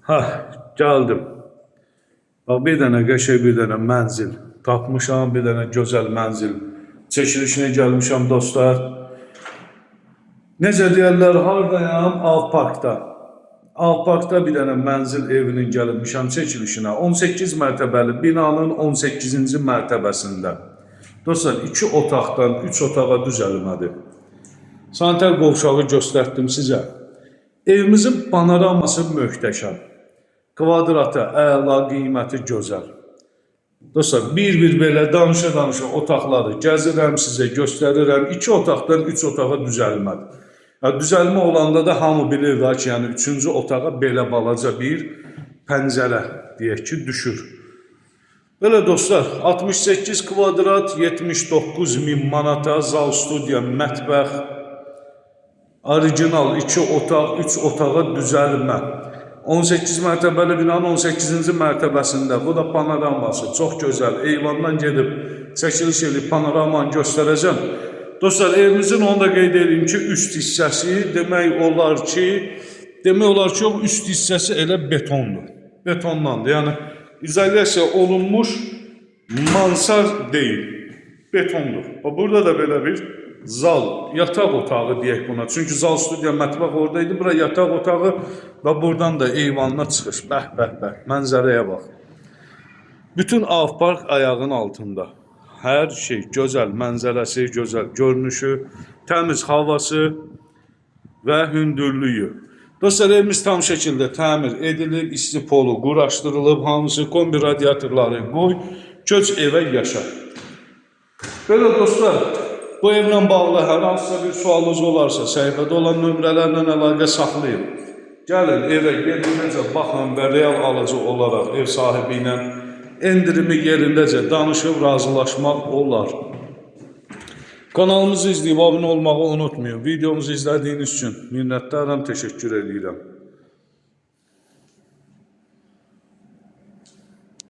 Ha, gəldim. Bax, bir dənə qəşəng, bir dənə mənzil tapmışam, bir dənə gözəl mənzil çəkilişinə gəlmişəm dostlar. Necə deyərlər, hardayam? Alparkda. Alparkda bir dənə mənzil evinin gəlmişəm çəkilişinə. 18 mərtəbəli binanın 18-ci mərtəbəsində. Dostlar, 2 otaqdan 3 otağa düzəlmədir. Sanitar qovşağı göstərdim sizə. Evimizin panoraması möhtəşəm. Kvadratı əla, qiyməti gözəl. Dostlar, bir-bir belə danışa-danışa otaqları gəzirəm, sizə göstərirəm. 2 otaqdan 3 otağa düzəlmədir. Düzəlmə olanda da hamı bilir ki, yəni 3-cü otağa belə balaca bir pəncərə deyək ki, düşür. Belə dostlar, 68 kvadrat, 79.000 manata zal, studiya, mətbəx, orijinal 2 otaq, 3 otağa düzəlmə. 18 mərtəbəli binanın 18-ci mərtəbəsində. Bu da panoraması. Çox gözəl. Eyvandan gedib çəkiliş edib panoramanı göstərəcəm. Dostlar, evimizin onu da qeyd edeyim ki, üst hissəsi demək olar ki, üst hissəsi elə betondur. Betondandır. Yəni, izolyasiya olunmuş mansar deyil. Betondur. Burada da belə bir zal, yataq otağı deyək buna. Çünki zal, studiya, mətbəx oradaydı. Bura yataq otağı və buradan da eyvanına çıxış. Bəh, bəh, bəh. Mənzərəyə bax. Bütün Avpark ayağın altında. Hər şey gözəl, mənzərəsi gözəl, görünüşü, təmiz havası və hündürlüyü. Dostlar, evimiz tam şəkildə təmir edilib, isti polu quraşdırılıb, hamısı kombi radiatorları qoy, köç evə yaşa. Belə dostlar, bu evlə bağlı hər hansısa bir sualınız olarsa, səhifədə olan nömrələrlə əlaqə saxlayın. Gəlin, evə gedin, necə baxın və real alıcı olaraq ev sahibi ilə endirimi yerindəcə danışıb razılaşmaq olar. Kanalımızı izləyib abunə olmağı unutmayın. Videomuzu izlədiyiniz üçün minnətdaram, təşəkkür edirəm.